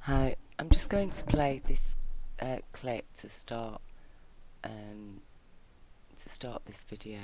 Hi, I'm just going to play this clip um, to start this video.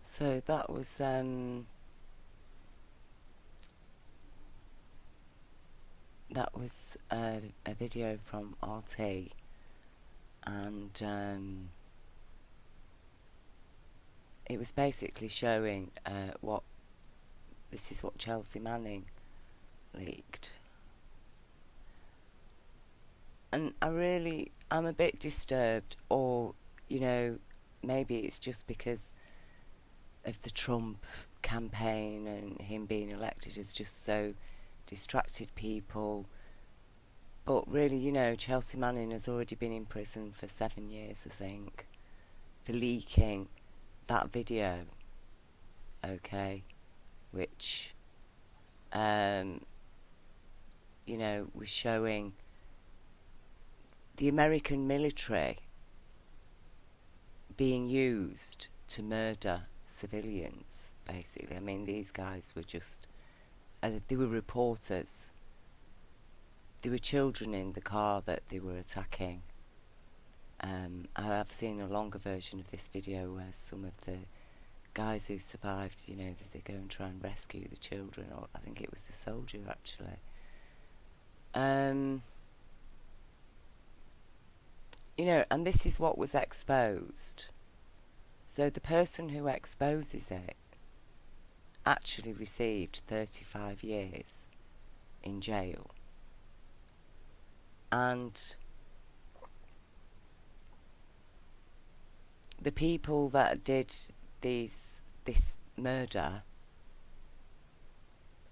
So that was a video from RT, and it was basically showing what this is what Chelsea Manning leaked, and I'm a bit disturbed, or maybe it's just because of the Trump campaign and him being elected has just so distracted people. But really, Chelsea Manning has already been in prison for 7 years, I think, for leaking that video, okay, which, was showing the American military being used to murder civilians, basically. I mean, these guys were just, they were reporters. There were children in the car that they were attacking. I have seen a longer version of this video where some of the guys who survived, they go and try and rescue the children, or I think it was the soldier actually. And this is what was exposed. So the person who exposes it actually received 35 years in jail. And the people that did this murder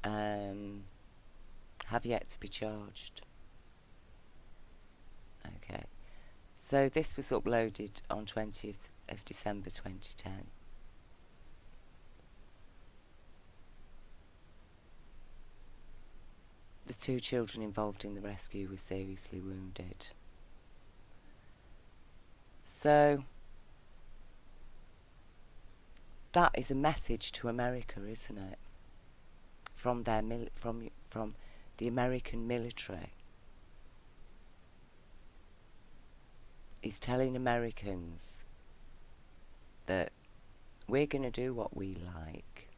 have yet to be charged. Okay. So this was uploaded on 20th of December 2010. The 2 children involved in the rescue were seriously wounded. So that is a message to America, isn't it? From their from the American military, is telling Americans that we're going to do what we like.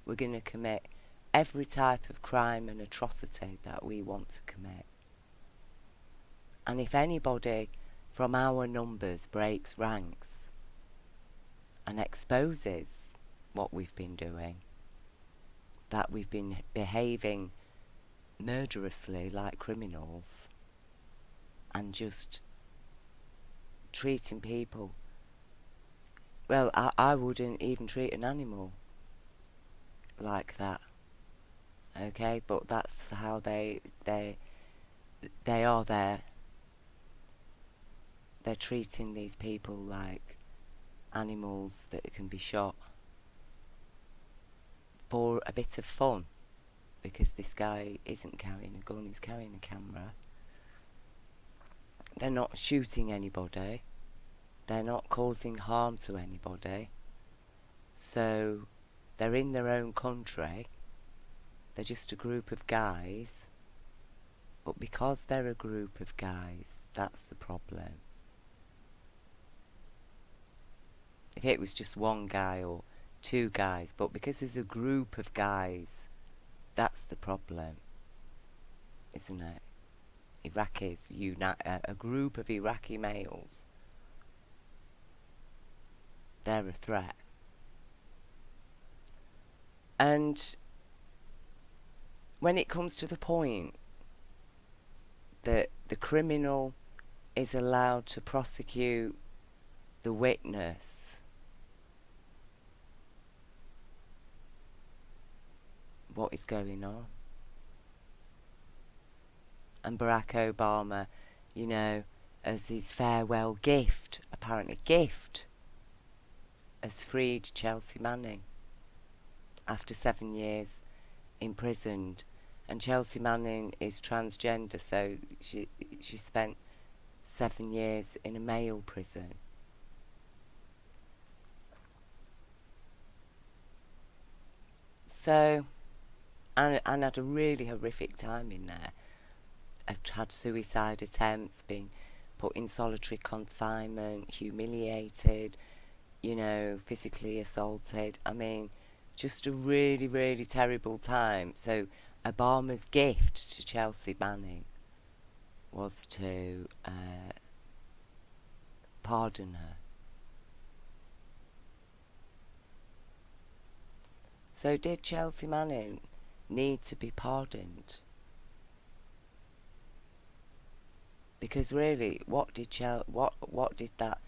We're going to commit every type of crime and atrocity that we want to commit. And if anybody from our numbers breaks ranks and exposes what we've been doing, that we've been behaving murderously like criminals and just treating people, well, I wouldn't even treat an animal like that. okay? But that's how they are there. They're treating these people like animals that can be shot for a bit of fun, because this guy isn't carrying a gun, he's carrying a camera. They're not shooting anybody, they're not causing harm to anybody, so they're in their own country, they're just a group of guys, but because they're a group of guys, that's the problem. If it was just one guy or two guys, but because there's a group of guys, that's the problem, isn't it? Iraqis unite, a group of Iraqi males, they're a threat. And when it comes to the point that the criminal is allowed to prosecute the witness, what is going on? And Barack Obama, you know, as his farewell gift, apparently gift, has freed Chelsea Manning after 7 years imprisoned. And Chelsea Manning is transgender, so she spent 7 years in a male prison. So, and had a really horrific time in there. I've had suicide attempts, been put in solitary confinement, humiliated, you know, physically assaulted. I mean, just a really, really terrible time. So Obama's gift to Chelsea Manning was to pardon her. So did Chelsea Manning need to be pardoned? Because really, what did that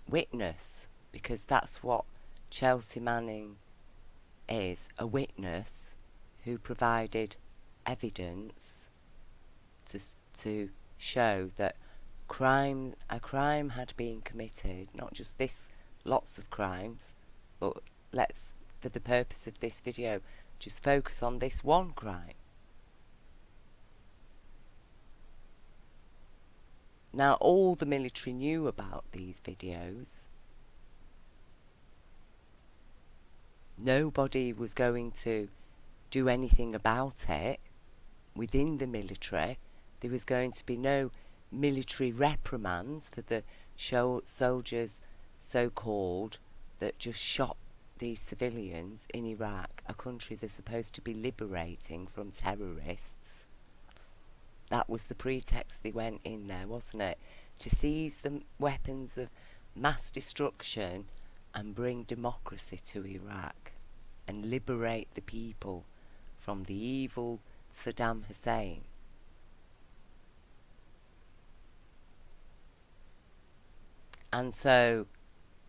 witness? Because that's what Chelsea Manning is, a witness who provided evidence to show that a crime had been committed. Not just this, lots of crimes, but let's, for the purpose of this video, just focus on this one crime. Now, all the military knew about these videos. Nobody was going to do anything about it within the military. There was going to be no military reprimands for the soldiers, so-called, that just shot these civilians in Iraq, a country they're supposed to be liberating from terrorists. That was the pretext they went in there, wasn't it? To seize the weapons of mass destruction and bring democracy to Iraq and liberate the people from the evil Saddam Hussein. And so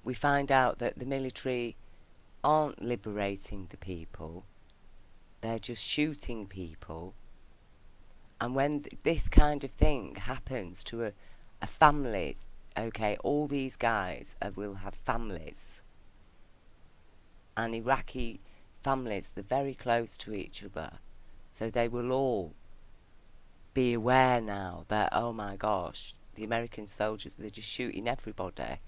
we find out that the military aren't liberating the people, they're just shooting people. And when this kind of thing happens to a family, okay, all these guys will have families. And Iraqi families, they're very close to each other. So they will all be aware now that, oh my gosh, the American soldiers, they're just shooting everybody.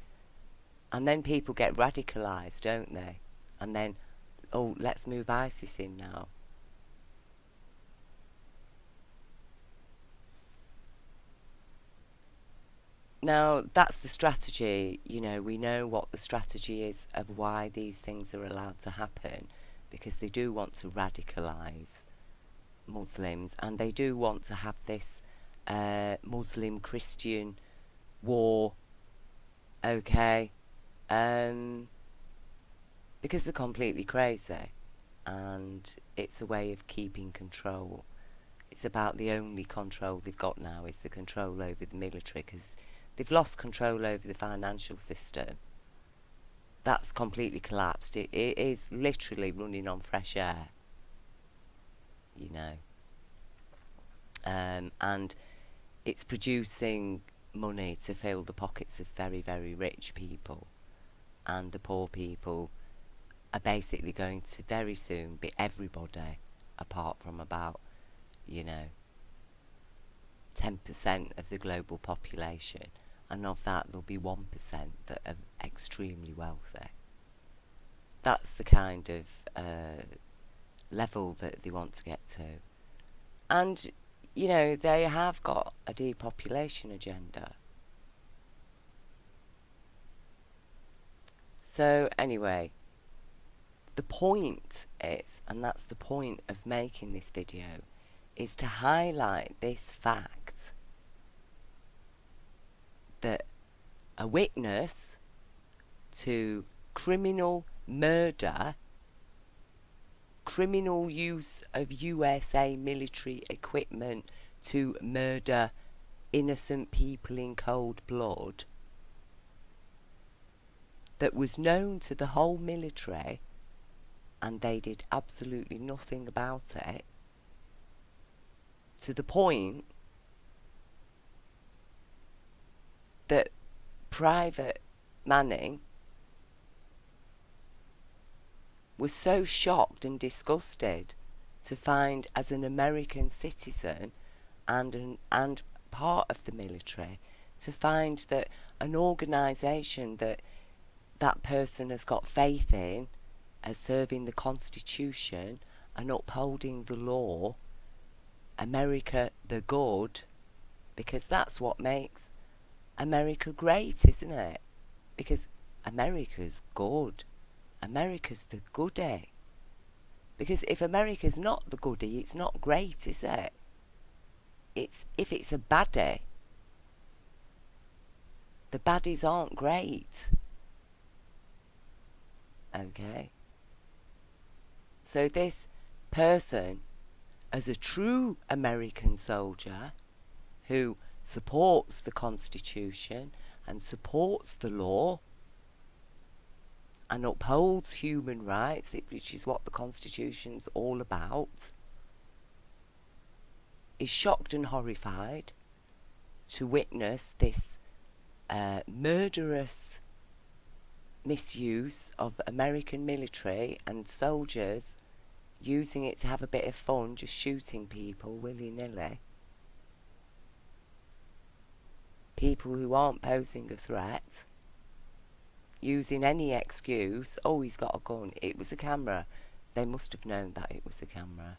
And then people get radicalised, don't they? And then, oh, let's move ISIS in now. Now, that's the strategy. You know, we know what the strategy is of why these things are allowed to happen, because they do want to radicalise Muslims, and they do want to have this Muslim-Christian war, okay, because they're completely crazy, and it's a way of keeping control. It's about the only control they've got now is the control over the military, because they've lost control over the financial system. That's completely collapsed. It is literally running on fresh air. and it's producing money to fill the pockets of very, very rich people, and the poor people are basically going to very soon be everybody apart from about, 10% of the global population, and of that there'll be 1% that are extremely wealthy. That's the kind of level that they want to get to. And, they have got a depopulation agenda. So anyway, the point is, and that's the point of making this video, is to highlight this fact that a witness to criminal murder, criminal use of USA military equipment to murder innocent people in cold blood, that was known to the whole military, and they did absolutely nothing about it, to the point that Private Manning was so shocked and disgusted to find, as an American citizen and part of the military, to find that an organisation that person has got faith in as serving the Constitution and upholding the law, America the good, because that's what makes America great, isn't it? Because America's good. America's the goodie. Because if America's not the goodie, it's not great, is it? If it's a baddie, the baddies aren't great. Okay? So this person, as a true American soldier who supports the Constitution and supports the law and upholds human rights, which is what the Constitution's all about, is shocked and horrified to witness this murderous misuse of American military and soldiers using it to have a bit of fun, just shooting people willy-nilly. People who aren't posing a threat, using any excuse. Oh, he's got a gun. It was a camera. They must have known that it was a camera.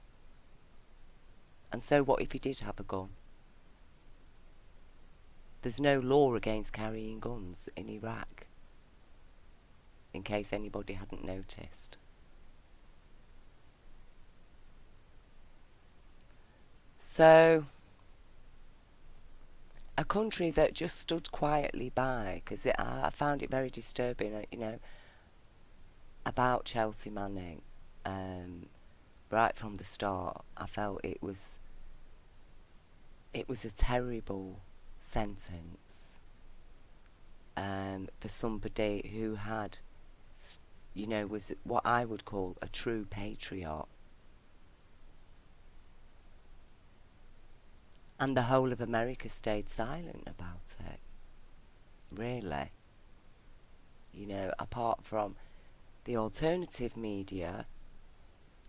And so what if he did have a gun? There's no law against carrying guns in Iraq, in case anybody hadn't noticed. So, a country that just stood quietly by, because I found it very disturbing, about Chelsea Manning, right from the start. I felt it was a terrible sentence for somebody who had, was what I would call a true patriot. And the whole of America stayed silent about it. Really. Apart from the alternative media,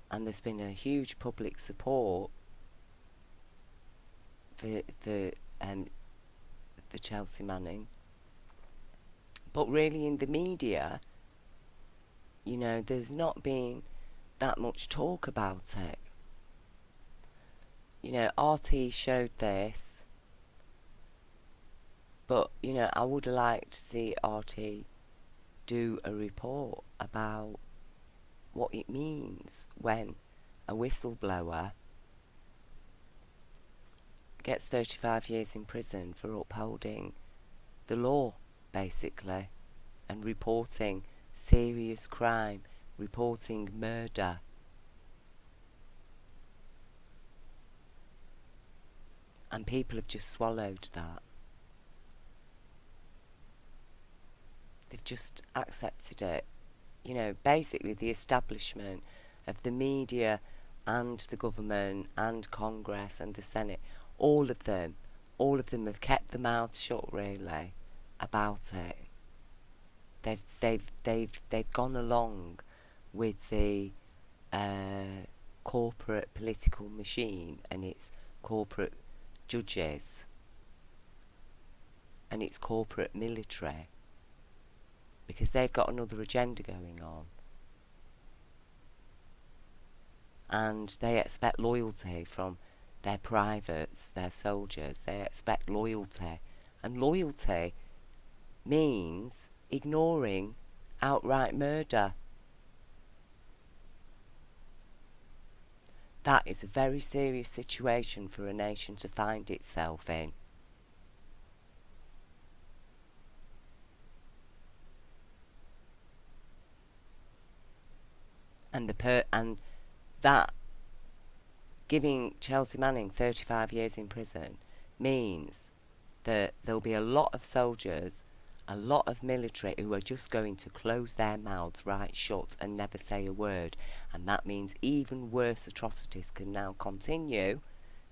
and there's been a huge public support for Chelsea Manning. But really in the media, there's not been that much talk about it. RT showed this, but, I would have liked to see RT do a report about what it means when a whistleblower gets 35 years in prison for upholding the law, basically, and reporting serious crime, reporting murder. And people have just swallowed that. They've just accepted it. Basically the establishment of the media and the government and Congress and the Senate all of them have kept their mouths shut, really, about it. They've gone along with the corporate political machine and its corporate judges and its corporate military, because they've got another agenda going on. And they expect loyalty from their privates, their soldiers. They expect loyalty. And loyalty means ignoring outright murder. That is a very serious situation for a nation to find itself in. And that giving Chelsea Manning 35 years in prison means that there'll be a lot of soldiers, a lot of military who are just going to close their mouths right shut and never say a word. And that means even worse atrocities can now continue,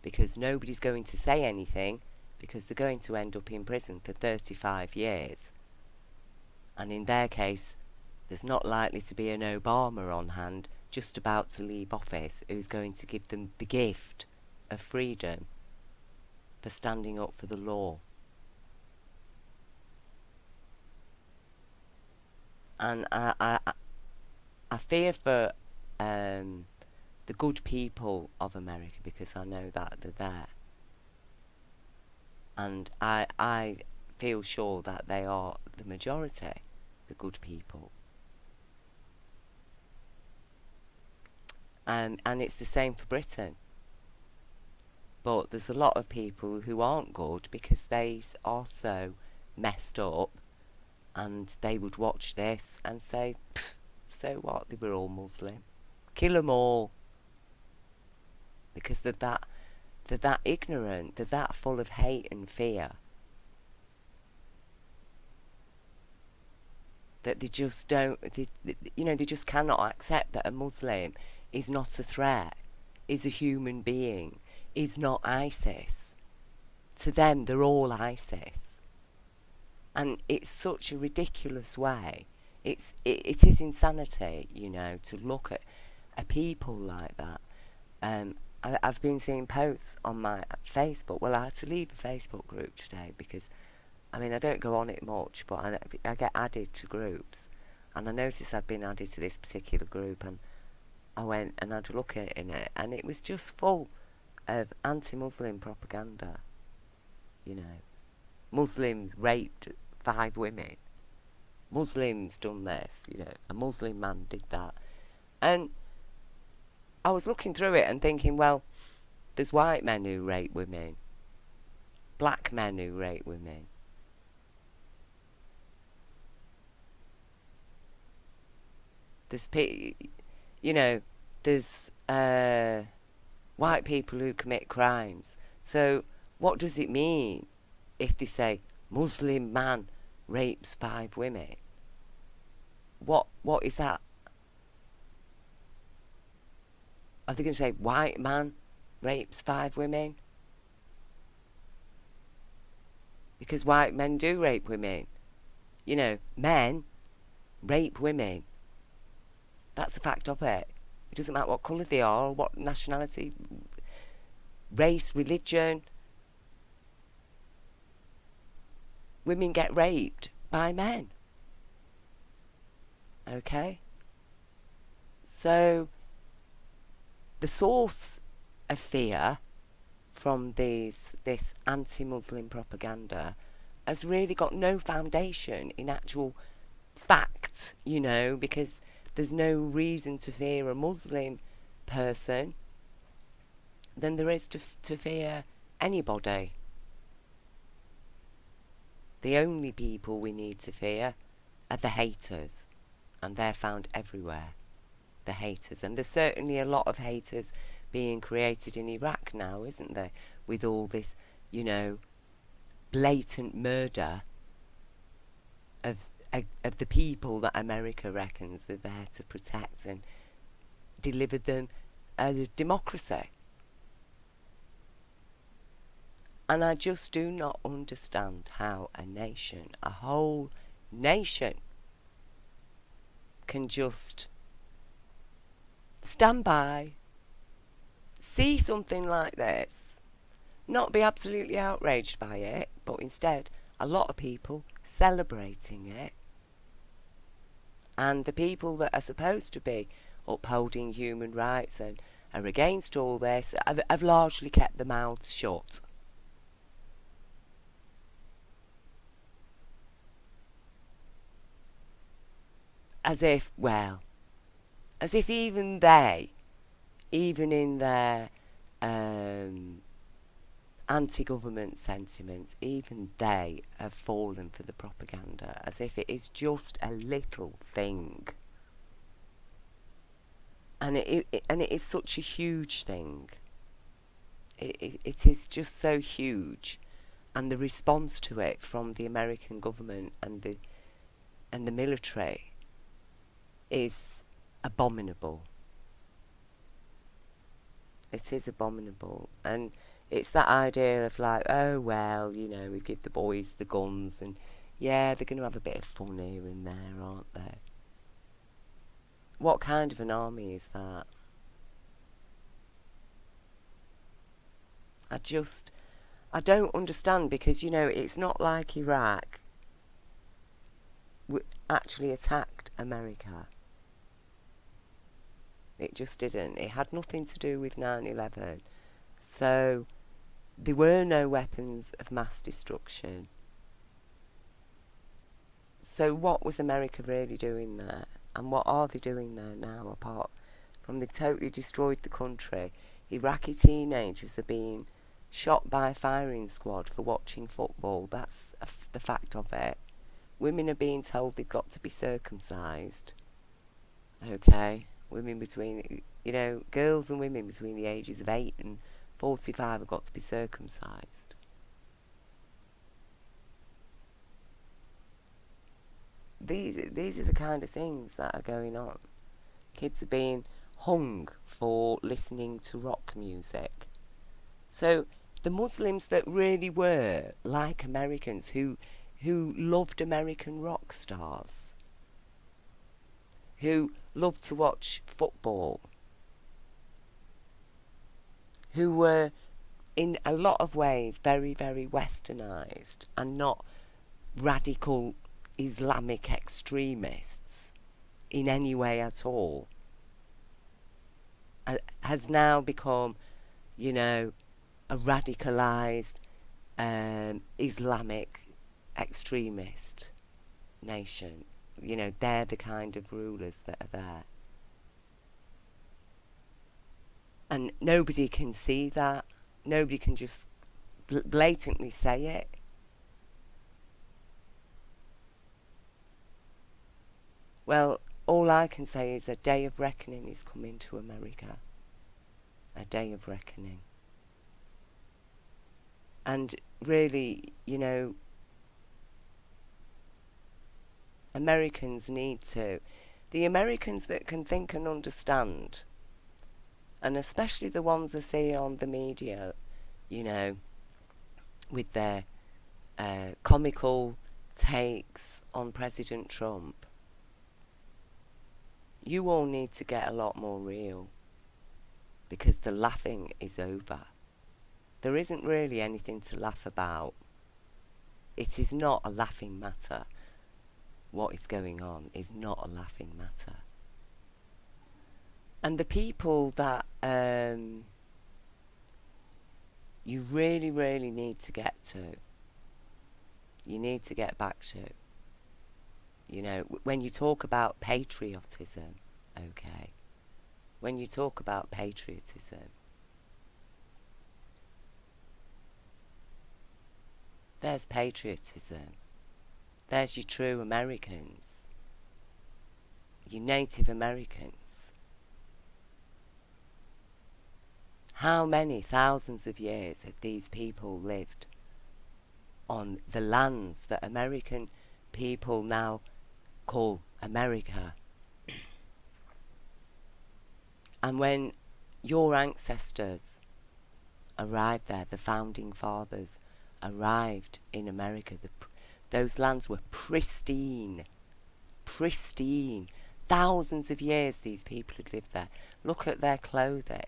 because nobody's going to say anything, because they're going to end up in prison for 35 years. And in their case, there's not likely to be an Obama on hand just about to leave office who's going to give them the gift of freedom for standing up for the law. And I fear for the good people of America, because I know that they're there. And I feel sure that they are the majority, the good people. And it's the same for Britain. But there's a lot of people who aren't good because they are so messed up, and they would watch this and say, so what, they were all Muslim. Kill them all. Because they're that ignorant, they're that full of hate and fear, that they just don't, they just cannot accept that a Muslim is not a threat, is a human being, is not ISIS. To them, they're all ISIS. And it's such a ridiculous way. It is insanity, to look at a people like that. I've been seeing posts on my Facebook. Well, I had to leave the Facebook group today because, I don't go on it much, but I get added to groups. And I noticed I'd been added to this particular group, and I went and had a look at it in it, and it was just full of anti-Muslim propaganda. Muslims raped 5 women. Muslims done this, a Muslim man did that. And I was looking through it and thinking, well, there's white men who rape women, black men who rape women. There's there's white people who commit crimes. So what does it mean if they say Muslim man rapes 5 women? What is that? Are they going to say white man rapes 5 women? Because white men do rape women. Men rape women. That's a fact of it. It doesn't matter what colour they are, or what nationality, race, religion. Women get raped by men. Okay? So, the source of fear from this anti-Muslim propaganda has really got no foundation in actual fact, because there's no reason to fear a Muslim person than there is to fear anybody. The only people we need to fear are the haters, and they're found everywhere. The haters. And there's certainly a lot of haters being created in Iraq now, isn't there? With all this, blatant murder of the people that America reckons they're there to protect and deliver them a democracy. And I just do not understand how a nation, a whole nation, can just stand by, see something like this, not be absolutely outraged by it, but instead a lot of people celebrating it. And the people that are supposed to be upholding human rights and are against all this have largely kept their mouths shut. As if even they, even in their anti-government sentiments, even they have fallen for the propaganda, as if it is just a little thing. And it is such a huge thing. It is just so huge, and the response to it from the American government and the military is abominable. It is abominable. And it's that idea of like, oh well, we give the boys the guns, and yeah, they're going to have a bit of fun here and there, aren't they? What kind of an army is that? I don't understand, because it's not like Iraq actually attacked America. It just didn't. It had nothing to do with 9/11. So there were no weapons of mass destruction. So what was America really doing there? And what are they doing there now, apart from they've totally destroyed the country? Iraqi teenagers are being shot by a firing squad for watching football. That's the fact of it. Women are being told they've got to be circumcised. Okay? Women between, girls and women between the ages of 8 and 45 have got to be circumcised. These are the kind of things that are going on. Kids are being hung for listening to rock music. So the Muslims that really were like Americans, who loved American rock stars, who loved to watch football, who were in a lot of ways very, very westernized and not radical Islamic extremists in any way at all, has now become, a radicalized Islamic extremist nation. They're the kind of rulers that are there. And nobody can see that. Nobody can just blatantly say it. Well, all I can say is a day of reckoning is coming to America. A day of reckoning. And really, Americans need to. The Americans that can think and understand, and especially the ones I see on the media, with their comical takes on President Trump, you all need to get a lot more real, because the laughing is over. There isn't really anything to laugh about. It is not a laughing matter. What is going on is not a laughing matter. And the people that you really, really need to get to, you need to get back to, when you talk about patriotism, okay, when you talk about patriotism, there's patriotism. There's your true Americans, your Native Americans. How many thousands of years have these people lived on the lands that American people now call America? And when your ancestors arrived there. The founding fathers arrived in America. Those lands were pristine. Pristine. Thousands of years these people had lived there. Look at their clothing,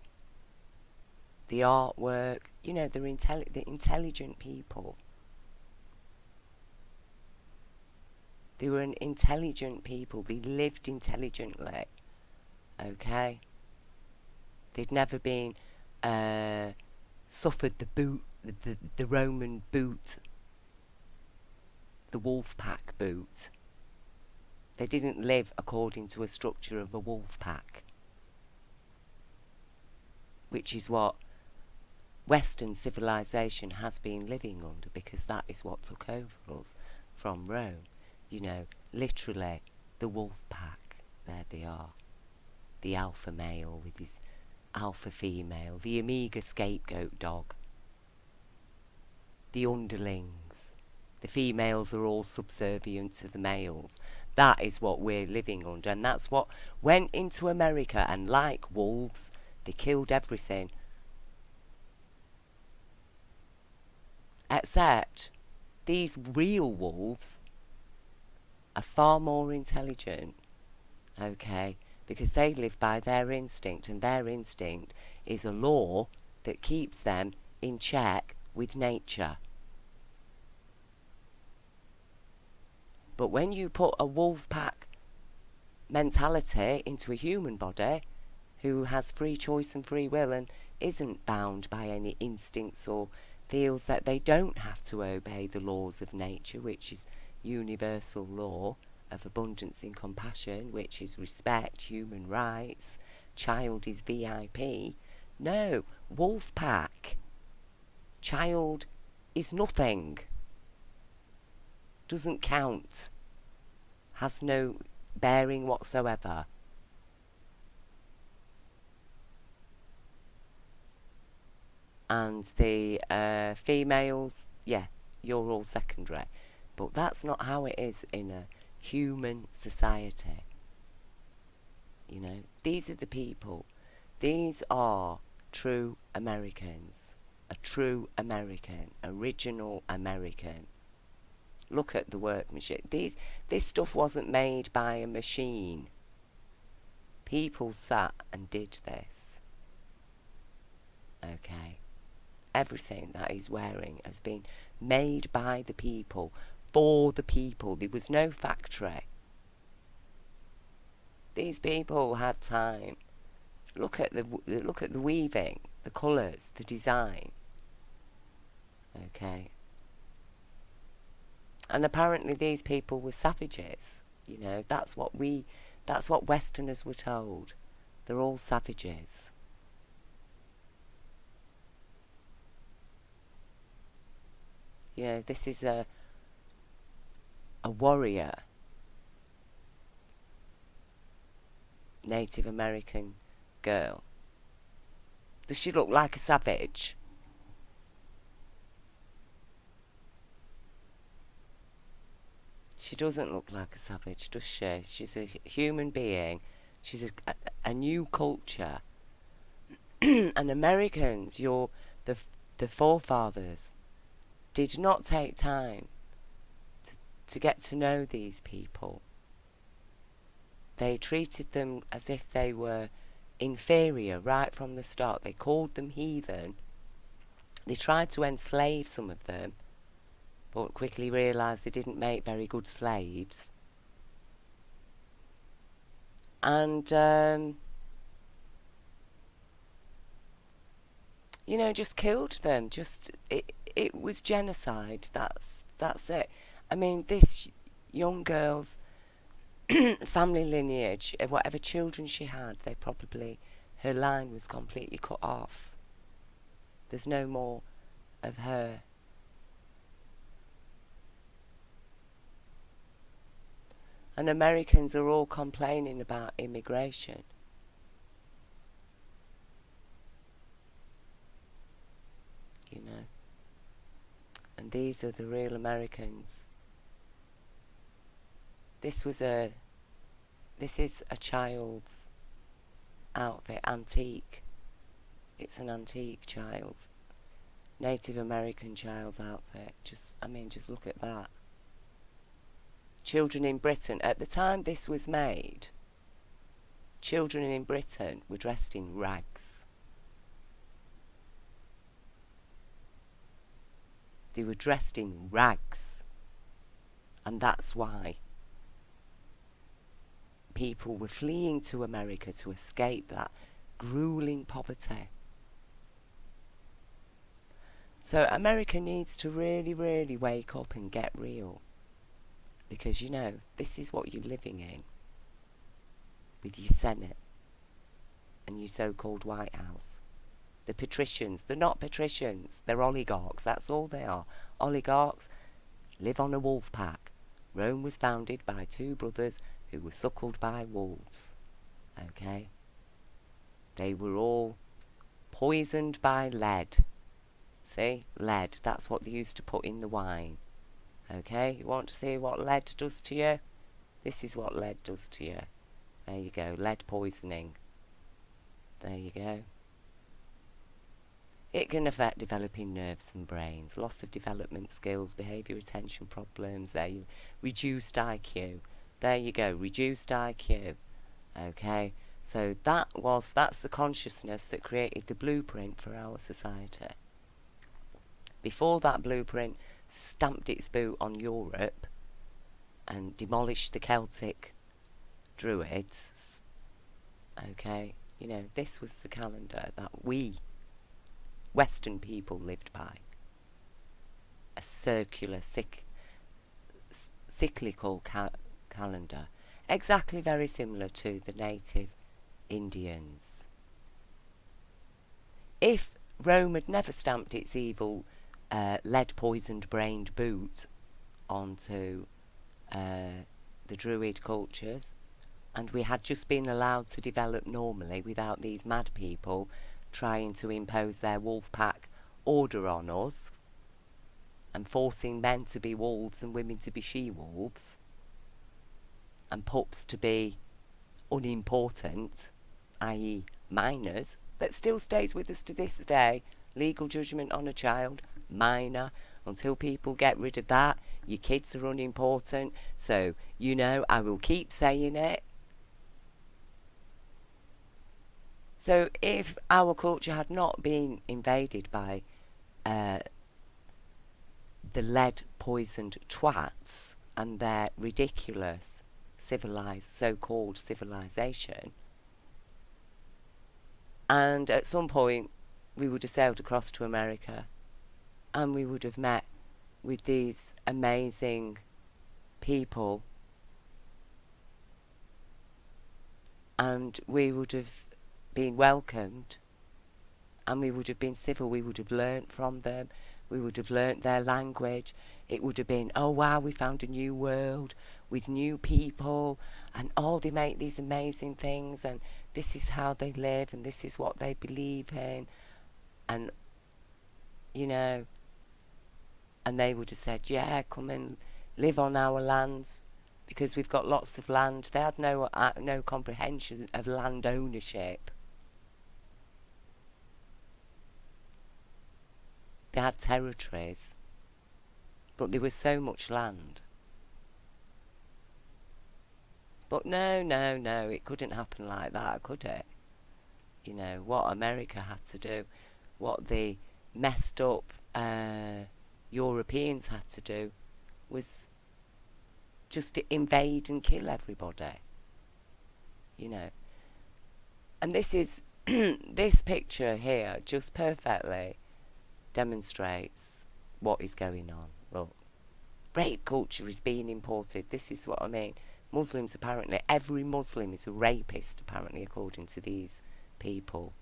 the artwork. You know, they're intelligent people. They were an intelligent people. They lived intelligently. Okay? They'd never been suffered the Roman boot, the wolf pack boot. They didn't live according to a structure of a wolf pack, which is what Western civilization has been living under, because that is what took over us from Rome. You know, literally, the wolf pack. There they are. The alpha male with his alpha female. The Amiga scapegoat dog. The underlings. The females are all subservient to the males. That is what we're living under. And that's what went into America. And like wolves, they killed everything. Except these real wolves are far more intelligent, okay, because they live by their instinct, and their instinct is a law that keeps them in check with nature. But when you put a wolf pack mentality into a human body who has free choice and free will and isn't bound by any instincts or feels that they don't have to obey the laws of nature, which is universal law of abundance and compassion, which is respect, human rights, child is VIP. No, wolf pack. Child is nothing. Doesn't count. Has no bearing whatsoever. And the females, yeah, you're all secondary. But that's not how it is in a human society. You know, these are the people. These are true Americans. A true American. Original American. Look at the workmanship. This stuff wasn't made by a machine. People sat and did this. Okay. Everything that he's wearing has been made by the people, for the people. There was no factory. These people had time. Look at the weaving, the colours, the design. Okay. And apparently these people were savages. You know, that's what Westerners were told. They're all savages. You know, this is a warrior, Native American girl. Does she look like a savage? She doesn't look like a savage, does she? She's a human being. She's a new culture. And Americans, the forefathers, did not take time to get to know these people. They treated them as if they were inferior right from the start. They called them heathen. They tried to enslave some of them, but quickly realised they didn't make very good slaves. And, you know, just killed them. It was genocide. That's it. I mean, this young girl's family lineage, whatever children she had, her line was completely cut off. There's no more of her. And Americans are all complaining about immigration. You know. And these are the real Americans. This is a child's outfit, antique. It's an antique child's Native American child's outfit. Just look at that. Children in Britain, at the time this was made, children in Britain were dressed in rags. They were dressed in rags. And that's why people were fleeing to America to escape that grueling poverty. So America needs to really, really wake up and get real. Because, you know, this is what you're living in with your Senate and your so-called White House. The patricians, they're not patricians, they're oligarchs, that's all they are. Oligarchs live on a wolf pack. Rome was founded by two brothers who were suckled by wolves. Okay? They were all poisoned by lead. See? Lead, that's what they used to put in the wine. Okay? You want to see what lead does to you? This is what lead does to you. There you go, lead poisoning. There you go. It can affect developing nerves and brains, loss of development skills, behaviour attention problems, there you reduced IQ. There you go, reduced IQ. Okay, so that's the consciousness that created the blueprint for our society. Before that blueprint stamped its boot on Europe and demolished the Celtic druids, okay, you know, this was the calendar that we Western people lived by. A circular, cyclical calendar. Exactly very similar to the native Indians. If Rome had never stamped its evil lead-poisoned brained boot onto the Druid cultures, and we had just been allowed to develop normally without these mad people trying to impose their wolf pack order on us and forcing men to be wolves and women to be she-wolves and pups to be unimportant, i.e. minors, that still stays with us to this day. Legal judgment on a child, minor. Until people get rid of that, your kids are unimportant. So, you know, I will keep saying it. So if our culture had not been invaded by the lead-poisoned twats and their ridiculous so-called civilization, and at some point we would have sailed across to America and we would have met with these amazing people and we would have been welcomed and we would have been civil, we would have learnt from them, we would have learnt their language. It would have been, oh wow, we found a new world with new people and oh, they make these amazing things and this is how they live and this is what they believe in, and you know, and they would have said, yeah, come and live on our lands because we've got lots of land. They had no comprehension of land ownership. They had territories, but there was so much land. But no, it couldn't happen like that, could it? You know, what America had to do, what the messed up Europeans had to do was just to invade and kill everybody. You know. And this is, this picture here just perfectly demonstrates what is going on. Look, rape culture is being imported. This is what I mean. Muslims, apparently, every Muslim is a rapist, apparently, according to these people.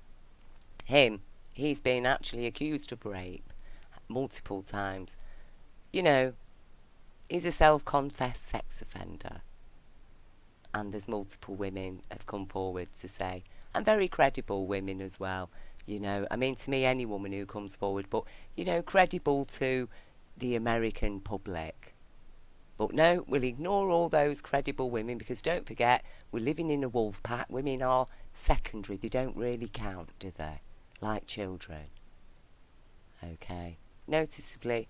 He's been actually accused of rape multiple times. You know, he's a self-confessed sex offender. And there's multiple women have come forward to say, and very credible women as well. You know, I mean, to me, any woman who comes forward, but, you know, credible to the American public. But no, we'll ignore all those credible women because don't forget, we're living in a wolf pack. Women are secondary. They don't really count, do they? Like children. okay? Noticeably,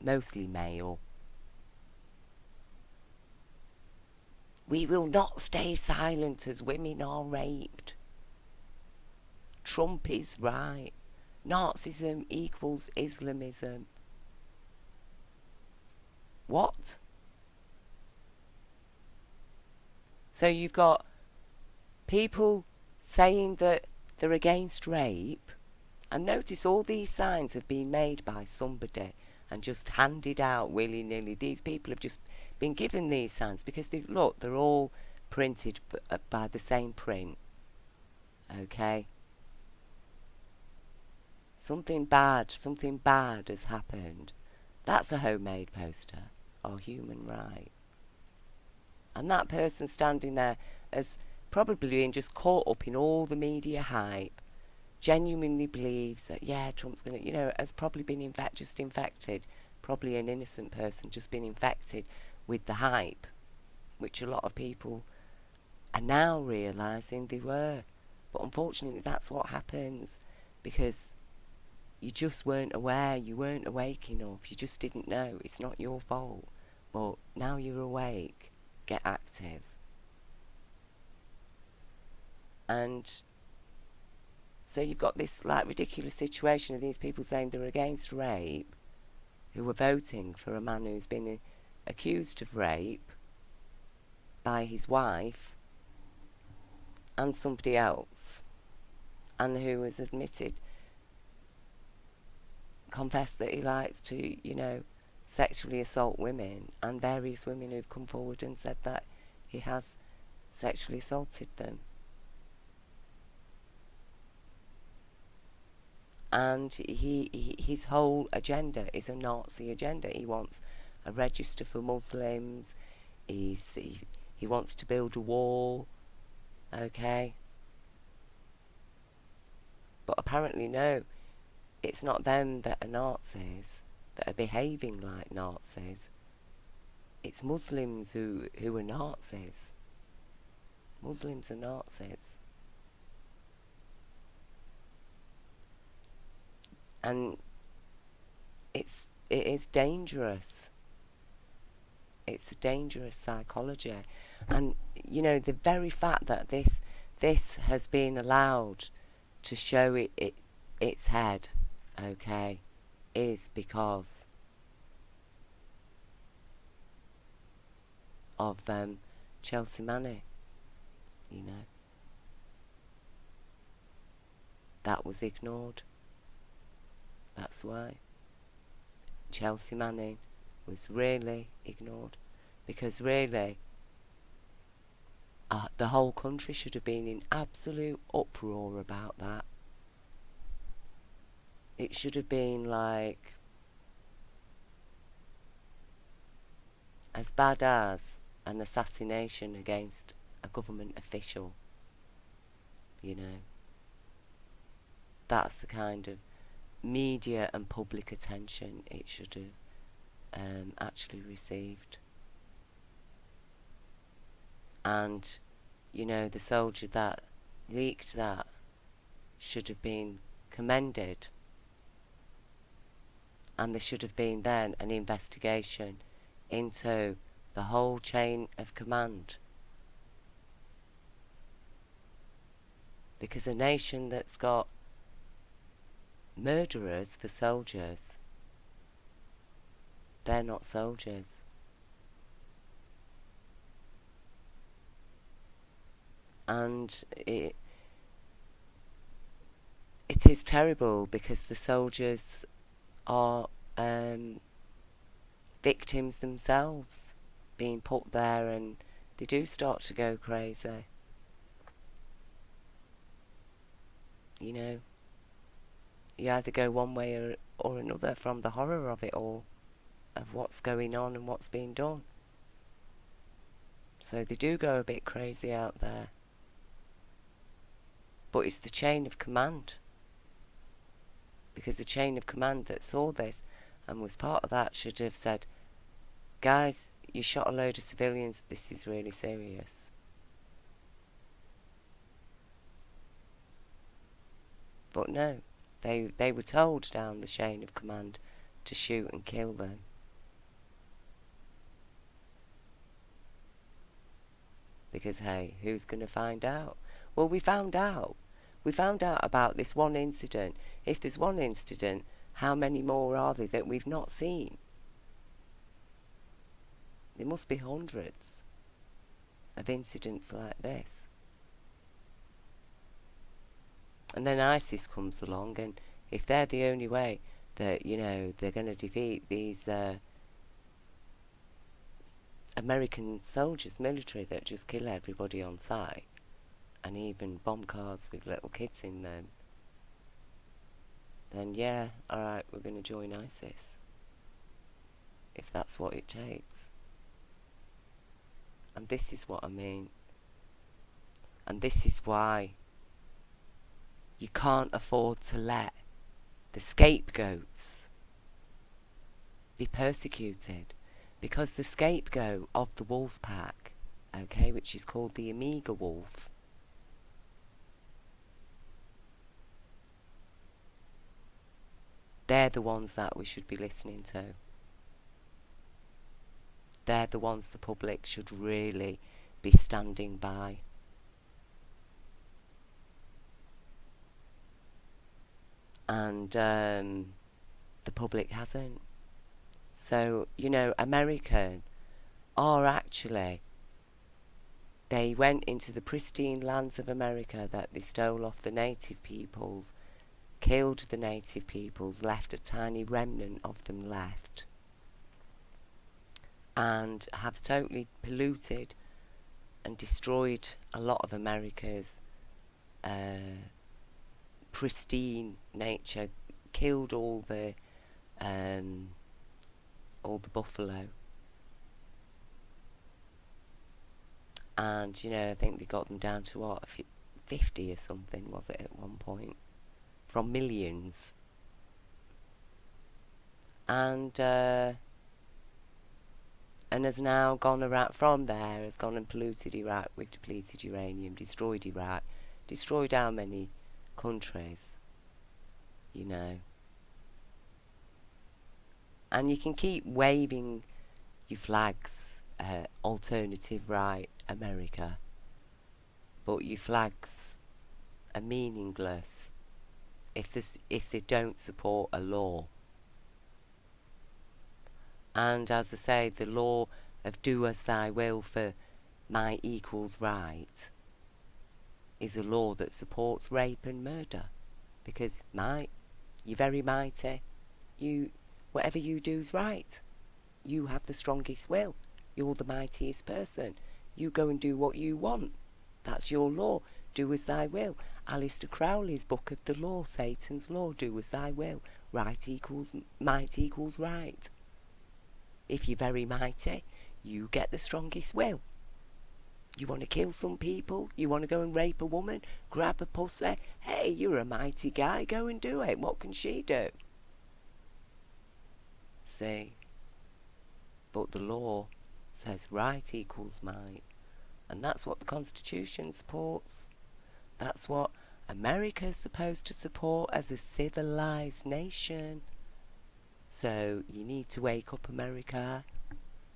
mostly male. We will not stay silent as women are raped. Trump is right. Nazism equals Islamism. What? So you've got people saying that they're against rape, and notice all these signs have been made by somebody and just handed out willy-nilly. These people have just been given these signs because they're all printed by the same print. Okay? Something bad has happened. That's a homemade poster or human right. And that person standing there has probably been just caught up in all the media hype, genuinely believes that, yeah, Trump's going to, has probably been just infected, probably an innocent person just been infected with the hype, which a lot of people are now realising they were. But unfortunately, that's what happens because you just weren't aware, you weren't awake enough, you just didn't know. It's not your fault. But now you're awake, get active. And so you've got this ridiculous situation of these people saying they're against rape, who were voting for a man who's been accused of rape by his wife and somebody else, and who has confessed that he likes to, sexually assault women, and various women who've come forward and said that he has sexually assaulted them. And his whole agenda is a Nazi agenda. He wants a register for Muslims. He wants to build a wall. Okay? But apparently, no. It's not them that are Nazis, that are behaving like Nazis. It's Muslims who are Nazis. Muslims are Nazis. And it is dangerous. It's a dangerous psychology. And, the very fact that this has been allowed to show its head, okay, is because of Chelsea Manning, That was ignored. That's why. Chelsea Manning was really ignored. Because really, the whole country should have been in absolute uproar about that. It should have been like as bad as an assassination against a government official. That's the kind of media and public attention it should have actually received. And, the soldier that leaked that should have been commended. And there should have been then an investigation into the whole chain of command. Because a nation that's got murderers for soldiers, they're not soldiers. And it is terrible because the soldiers are victims themselves, being put there, and they do start to go crazy. You either go one way or another from the horror of it all, of what's going on and what's being done. So they do go a bit crazy out there. But it's the chain of command. Because the chain of command that saw this and was part of that should have said, guys, you shot a load of civilians, this is really serious. But no, They were told down the chain of command to shoot and kill them. Because, hey, who's going to find out? Well, we found out. We found out about this one incident. If there's one incident, how many more are there that we've not seen? There must be hundreds of incidents like this. And then ISIS comes along, and if they're the only way that, they're going to defeat these American soldiers, military, that just kill everybody on sight, and even bomb cars with little kids in them, then yeah, alright, we're going to join ISIS. If that's what it takes. And this is what I mean. And this is why you can't afford to let the scapegoats be persecuted. Because the scapegoat of the wolf pack, okay, which is called the Amiga wolf, they're the ones that we should be listening to. They're the ones the public should really be standing by. And the public hasn't. So, American are actually, they went into the pristine lands of America that they stole off the native peoples, killed the native peoples, left a tiny remnant of them left, and have totally polluted and destroyed a lot of America's pristine nature, killed all the buffalo, and I think they got them down to what, 50 or something, was it, at one point, from millions. And has now gone around from there, has gone and polluted Iraq with depleted uranium, destroyed Iraq, destroyed how many countries, And you can keep waving your flags, alternative right America, but your flags are meaningless if they don't support a law. And as I say, the law of do as thy will for might equals right is a law that supports rape and murder. Because you're very mighty, whatever you do's right. You have the strongest will. You're the mightiest person. You go and do what you want. That's your law. Do as thy will. Aleister Crowley's book of the law, Satan's law, do as thy will. Might equals right. If you're very mighty, you get the strongest will. You want to kill some people? You want to go and rape a woman? Grab a pussy? Hey, you're a mighty guy. Go and do it. What can she do? See? But the law says right equals might. And that's what the Constitution supports. That's what America's supposed to support as a civilized nation. So you need to wake up, America,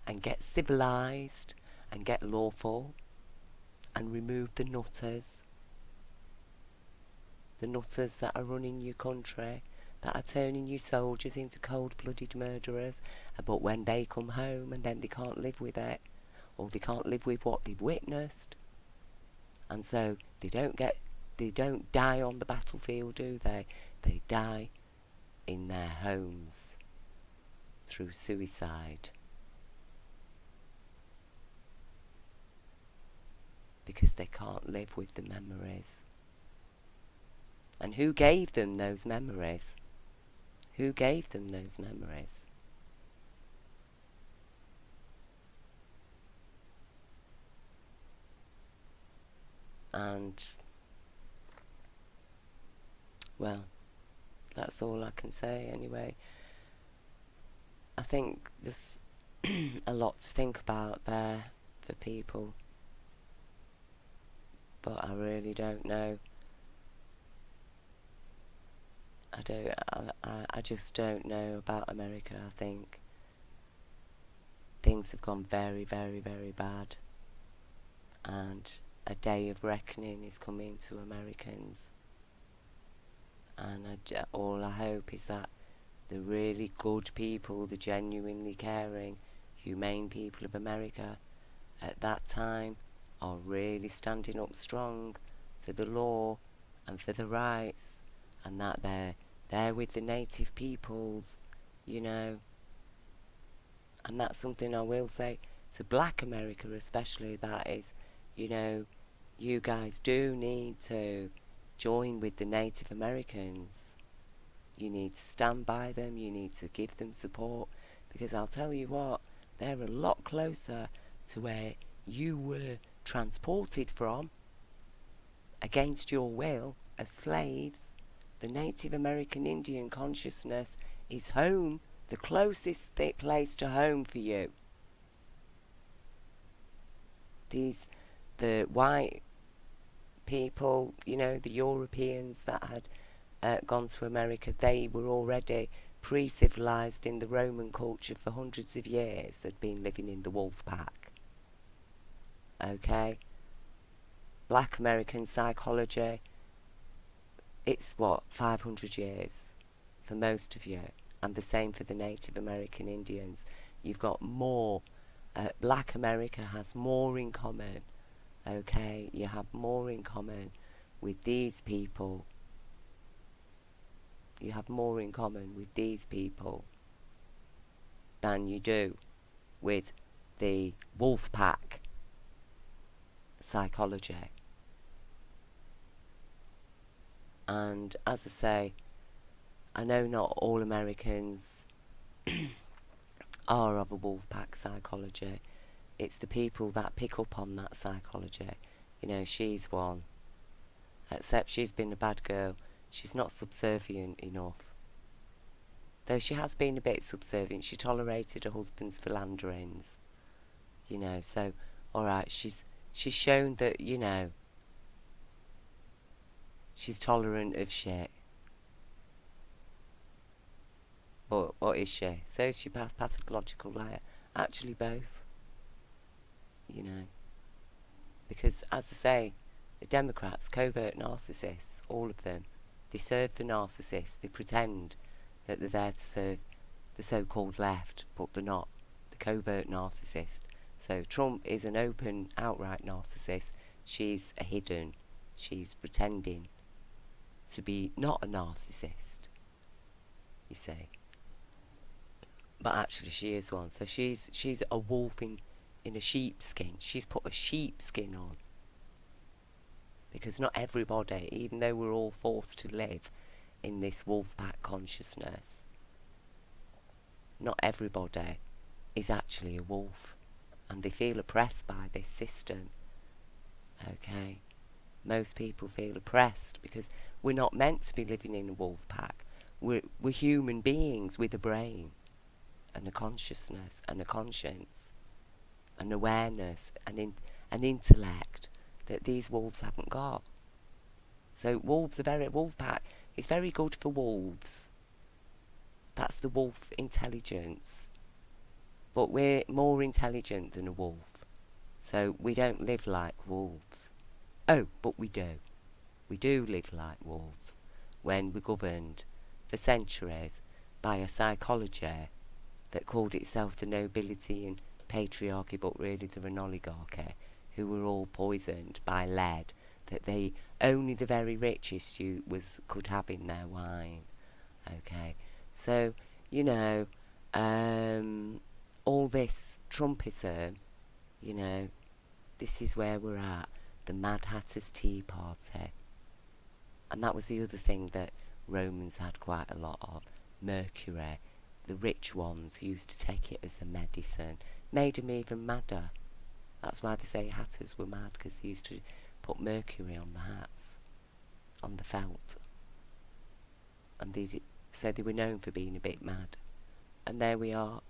and get civilized and get lawful and remove the nutters. The nutters that are running your country, that are turning your soldiers into cold-blooded murderers, but when they come home and then they can't live with it, or they can't live with what they've witnessed, and so they don't die on the battlefield, do they? They die in their homes through suicide. Because they can't live with the memories. And who gave them those memories? Who gave them those memories? And, well, that's all I can say anyway. I think there's a lot to think about there for people, but I really don't know I just don't know about America. I think things have gone very, very, very bad, and a day of reckoning is coming to Americans. And all I hope is that the really good people, the genuinely caring, humane people of America at that time are really standing up strong for the law and for the rights, and that they're there with the native peoples, you know. And that's something I will say to Black America especially, that is, you know, you guys do need to join with the Native Americans. You need to stand by them, you need to give them support, because I'll tell you what, they're a lot closer to where you were transported from against your will as slaves. The Native American Indian consciousness is home, the closest place to home for you. The white people, you know, the Europeans that had gone to America, they were already pre-civilized in the Roman culture for hundreds of years. They'd been living in the wolf pack. Okay? Black American psychology, it's 500 years for most of you, and the same for the Native American Indians. You've got more. Black America has more in common. Okay, you have more in common with these people. You have more in common with these people than you do with the wolf pack psychology. And as I say, I know not all Americans are of a wolf pack psychology. It's the people that pick up on that psychology. You know, she's one. Except she's been a bad girl. She's not subservient enough. Though she has been a bit subservient. She tolerated her husband's philanderings. You know, so, alright, she's shown that, you know, she's tolerant of shit. But what is she? Sociopath, pathological liar. Actually both. You know. Because, as I say, the Democrats, covert narcissists, all of them, they serve the narcissist. They pretend that they're there to serve the so-called left, but they're not. The covert narcissist. So Trump is an open, outright narcissist. She's a hidden. She's pretending to be not a narcissist, you see. But actually she is one. So she's a wolf in a sheepskin. She's put a sheepskin on. Because not everybody, even though we're all forced to live in this wolf pack consciousness, not everybody is actually a wolf. And they feel oppressed by this system. Okay? Most people feel oppressed because we're not meant to be living in a wolf pack. We're human beings with a brain and a consciousness and a conscience, an awareness and an intellect that these wolves haven't got. So wolf pack is very good for wolves. That's the wolf intelligence. But we're more intelligent than a wolf. So we don't live like wolves. Oh, but we do. We do live like wolves when we're governed for centuries by a psychology that called itself the nobility and patriarchy, but really they're an oligarchy who were all poisoned by lead that they only the very richest could have in their wine. Okay, so you know, all this Trumpism, you know, this is where we're at. The Mad Hatter's Tea Party. And that was the other thing that Romans had quite a lot of. Mercury. The rich ones used to take it as a medicine. Made them even madder. That's why they say hatters were mad, because they used to put mercury on the hats, on the felt. And so they were known for being a bit mad. And there we are,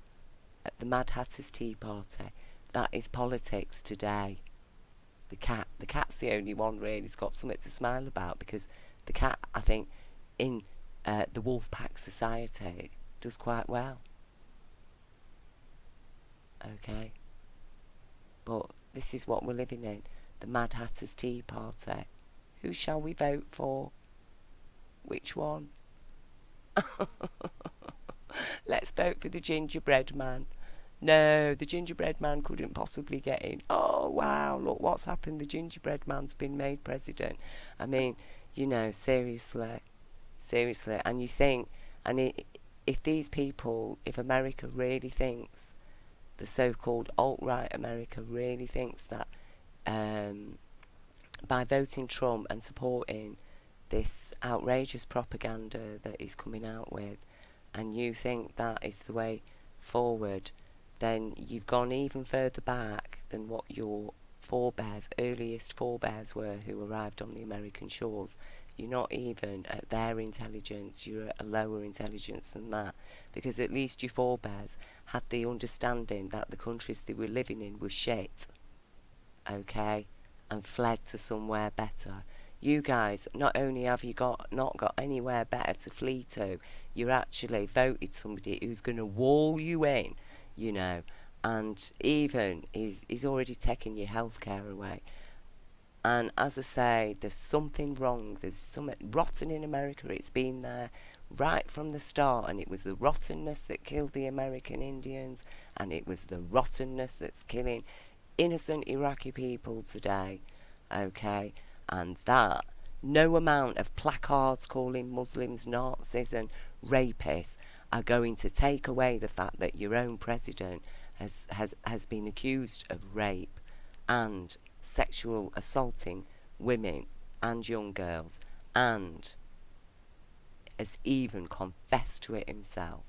at the Mad Hatter's Tea Party. That is politics today. The cat's the only one really that's got something to smile about, because the cat, I think, in the wolf pack society does quite well. Okay, but this is what we're living in. The Mad Hatter's Tea Party. Who shall we vote for? Which one? Let's vote for the gingerbread man. No, the gingerbread man couldn't possibly get in. Oh, wow, look what's happened. The gingerbread man's been made president. I mean, seriously. Seriously. And you think, if these people, if America really thinks, the so-called alt-right America really thinks that by voting Trump and supporting this outrageous propaganda that he's coming out with, and you think that is the way forward, then you've gone even further back than what your earliest forebears were, who arrived on the American shores. You're not even at their intelligence, you're at a lower intelligence than that, because at least your forebears had the understanding that the countries they were living in were shit, okay, and fled to somewhere better. You guys, not only have you not got anywhere better to flee to, you're actually voted somebody who's going to wall you in, and even he's already taken your healthcare away. And as I say, there's something wrong. There's something rotten in America. It's been there right from the start, and it was the rottenness that killed the American Indians, and it was the rottenness that's killing innocent Iraqi people today, okay? And that, no amount of placards calling Muslims Nazis and rapists are going to take away the fact that your own president has been accused of rape and sexual assaulting women and young girls, and has even confessed to it himself.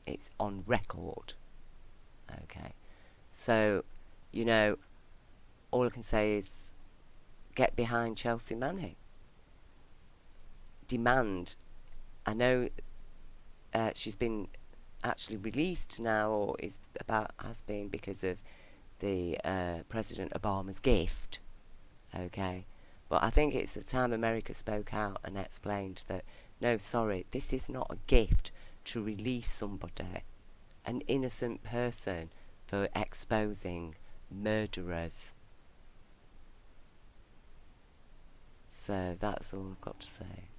It's on record, okay? So, all I can say is get behind Chelsea Manning. Demand. I know she's been actually released now, or has been, because of the President Obama's gift, okay? But I think it's the time America spoke out and explained that, no, sorry, this is not a gift to release somebody, an innocent person, for exposing murderers. So that's all I've got to say.